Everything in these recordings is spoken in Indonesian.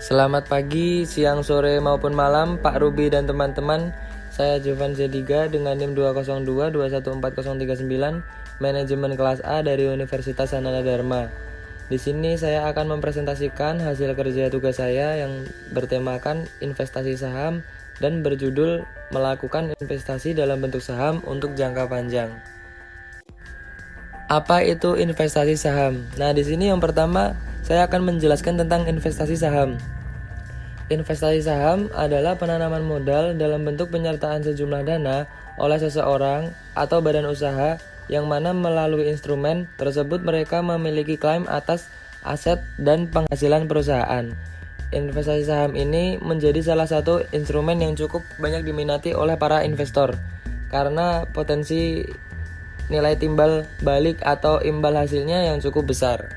Selamat pagi, siang, sore maupun malam Pak Ruby dan teman-teman. Saya Jovan Zediga dengan NIM 202214039, manajemen kelas A dari Universitas Sanana Dharma. Di sini saya akan mempresentasikan hasil kerja tugas saya yang bertemakan investasi saham dan berjudul melakukan investasi dalam bentuk saham untuk jangka panjang. Apa itu investasi saham? Nah, di sini yang pertama saya akan menjelaskan tentang investasi saham. Investasi saham adalah penanaman modal dalam bentuk penyertaan sejumlah dana oleh seseorang atau badan usaha yang mana melalui instrumen tersebut mereka memiliki klaim atas aset dan penghasilan perusahaan. Investasi saham ini menjadi salah satu instrumen yang cukup banyak diminati oleh para investor karena potensi nilai timbal balik atau imbal hasilnya yang cukup besar.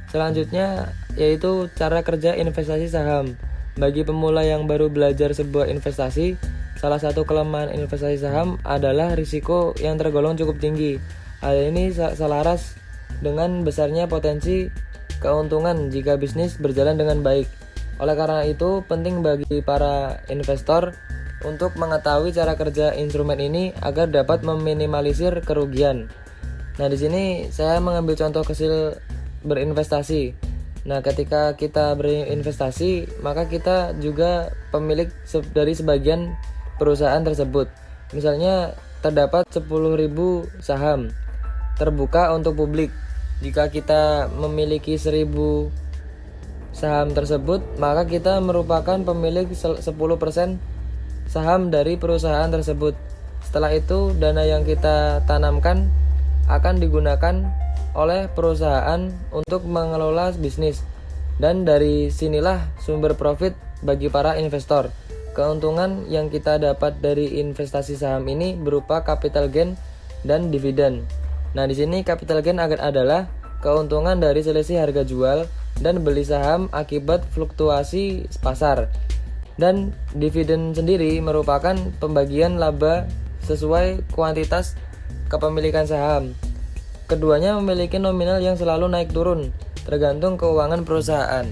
Selanjutnya yaitu cara kerja investasi saham. Bagi pemula yang baru belajar sebuah investasi, salah satu kelemahan investasi saham adalah risiko yang tergolong cukup tinggi. Hal ini selaras dengan besarnya potensi keuntungan jika bisnis berjalan dengan baik. Oleh karena itu, penting bagi para investor untuk mengetahui cara kerja instrumen ini agar dapat meminimalisir kerugian. Nah, di sini saya mengambil contoh kecil berinvestasi. Nah, ketika kita berinvestasi, maka kita juga pemilik dari sebagian perusahaan tersebut. Misalnya terdapat 10.000 saham terbuka untuk publik. Jika kita memiliki 1.000 saham tersebut, maka kita merupakan pemilik 10% saham dari perusahaan tersebut. Setelah itu, dana yang kita tanamkan akan digunakan oleh perusahaan untuk mengelola bisnis, dan dari sinilah sumber profit bagi para investor. Keuntungan yang kita dapat dari investasi saham ini berupa capital gain dan dividen. Nah, di sini capital gain adalah keuntungan dari selisih harga jual dan beli saham akibat fluktuasi pasar. Dan dividen sendiri merupakan pembagian laba sesuai kuantitas kepemilikan saham. Keduanya memiliki nominal yang selalu naik turun, tergantung keuangan perusahaan.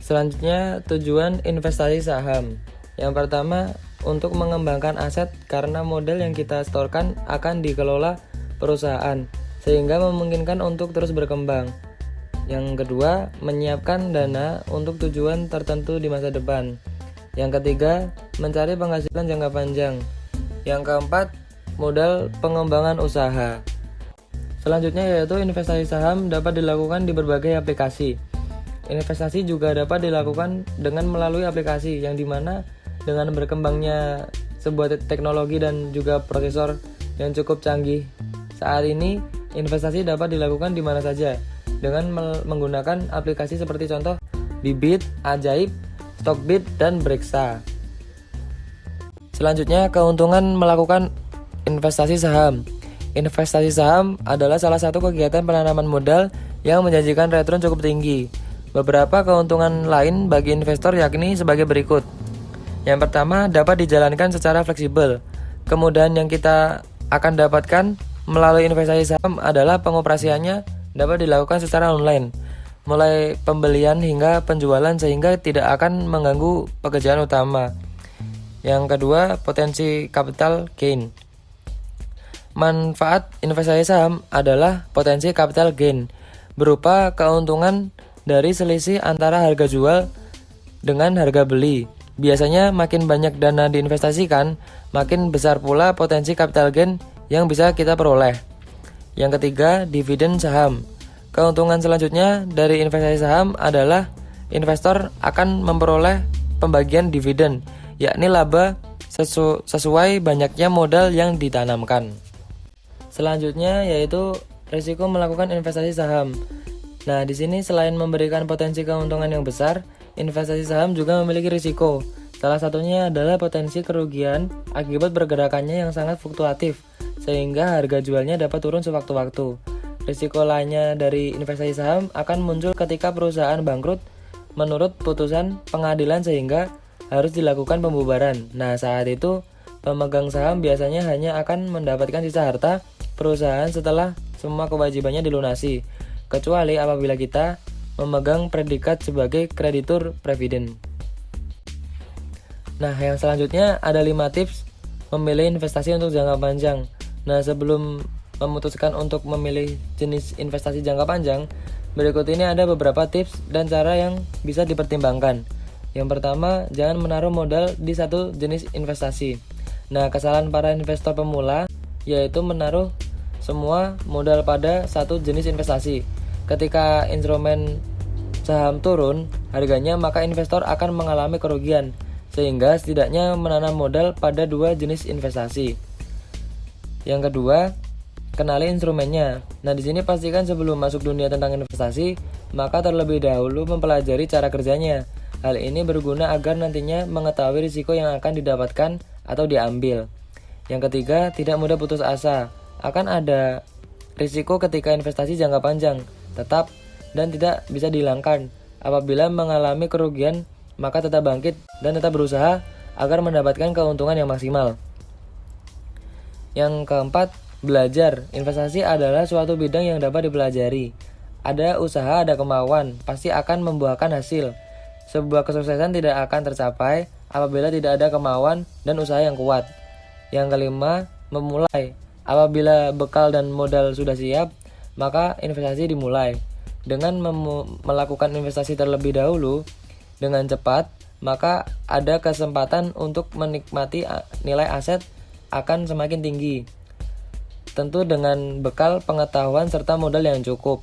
Selanjutnya, tujuan investasi saham. Yang pertama, untuk mengembangkan aset karena modal yang kita setorkan akan dikelola perusahaan, sehingga memungkinkan untuk terus berkembang. Yang kedua, menyiapkan dana untuk tujuan tertentu di masa depan. Yang ketiga, mencari penghasilan jangka panjang. Yang keempat, modal pengembangan usaha. Selanjutnya yaitu investasi saham dapat dilakukan di berbagai aplikasi. Investasi juga dapat dilakukan dengan melalui aplikasi yang dimana dengan berkembangnya sebuah teknologi dan juga prosesor yang cukup canggih saat ini, investasi dapat dilakukan di mana saja dengan menggunakan aplikasi seperti contoh Bybit, Ajaib, Stockbit, dan Brexa. Selanjutnya, keuntungan melakukan investasi saham. Investasi saham adalah salah satu kegiatan penanaman modal yang menjanjikan return cukup tinggi. Beberapa keuntungan lain bagi investor yakni sebagai berikut. Yang pertama, dapat dijalankan secara fleksibel. Kemudahan yang kita akan dapatkan melalui investasi saham adalah pengoperasiannya dapat dilakukan secara online, mulai pembelian hingga penjualan sehingga tidak akan mengganggu pekerjaan utama. Yang kedua, potensi capital gain. Manfaat investasi saham adalah potensi capital gain berupa keuntungan dari selisih antara harga jual dengan harga beli. Biasanya makin banyak dana diinvestasikan, makin besar pula potensi capital gain yang bisa kita peroleh. Yang ketiga, dividen saham. Keuntungan selanjutnya dari investasi saham adalah investor akan memperoleh pembagian dividen, yakni laba sesuai banyaknya modal yang ditanamkan. Selanjutnya yaitu risiko melakukan investasi saham. Nah, di sini selain memberikan potensi keuntungan yang besar, investasi saham juga memiliki risiko. Salah satunya adalah potensi kerugian akibat pergerakannya yang sangat fluktuatif, sehingga harga jualnya dapat turun sewaktu-waktu. Risiko lainnya dari investasi saham akan muncul ketika perusahaan bangkrut menurut putusan pengadilan sehingga harus dilakukan pembubaran. Nah, saat itu pemegang saham biasanya hanya akan mendapatkan sisa harta perusahaan setelah semua kewajibannya dilunasi, kecuali apabila kita memegang predikat sebagai kreditur presiden. Nah, yang selanjutnya ada 5 tips memilih investasi untuk jangka panjang. Nah, sebelum memutuskan untuk memilih jenis investasi jangka panjang, berikut ini ada beberapa tips dan cara yang bisa dipertimbangkan. Yang pertama, jangan menaruh modal di satu jenis investasi. Nah, kesalahan para investor pemula yaitu menaruh semua modal pada satu jenis investasi. Ketika instrumen saham turun harganya, maka investor akan mengalami kerugian, sehingga setidaknya menanam modal pada 2 jenis investasi. Yang kedua, kenali instrumennya. Nah, di sini pastikan sebelum masuk dunia tentang investasi, maka terlebih dahulu mempelajari cara kerjanya. Hal ini berguna agar nantinya mengetahui risiko yang akan didapatkan atau diambil. Yang ketiga, tidak mudah putus asa. Akan ada risiko ketika investasi jangka panjang, tetap dan tidak bisa dihilangkan. Apabila mengalami kerugian, maka tetap bangkit dan tetap berusaha agar mendapatkan keuntungan yang maksimal. Yang keempat, belajar. Investasi adalah suatu bidang yang dapat dipelajari. Ada usaha, ada kemauan, pasti akan membuahkan hasil. Sebuah kesuksesan tidak akan tercapai apabila tidak ada kemauan dan usaha yang kuat. Yang kelima, memulai. Apabila bekal dan modal sudah siap, maka investasi dimulai. Dengan melakukan investasi terlebih dahulu dengan cepat, maka ada kesempatan untuk menikmati nilai aset akan semakin tinggi. Tentu dengan bekal pengetahuan serta modal yang cukup.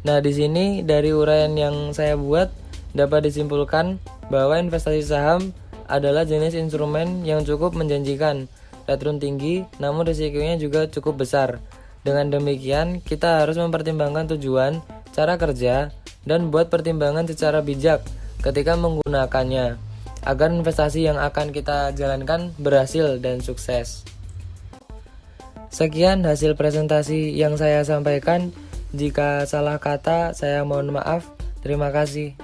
Nah, di sini dari uraian yang saya buat dapat disimpulkan bahwa investasi saham adalah jenis instrumen yang cukup menjanjikan, return tinggi, namun risikonya juga cukup besar. Dengan demikian, kita harus mempertimbangkan tujuan, cara kerja, dan buat pertimbangan secara bijak ketika menggunakannya, agar investasi yang akan kita jalankan berhasil dan sukses. Sekian hasil presentasi yang saya sampaikan. Jika salah kata, saya mohon maaf. Terima kasih.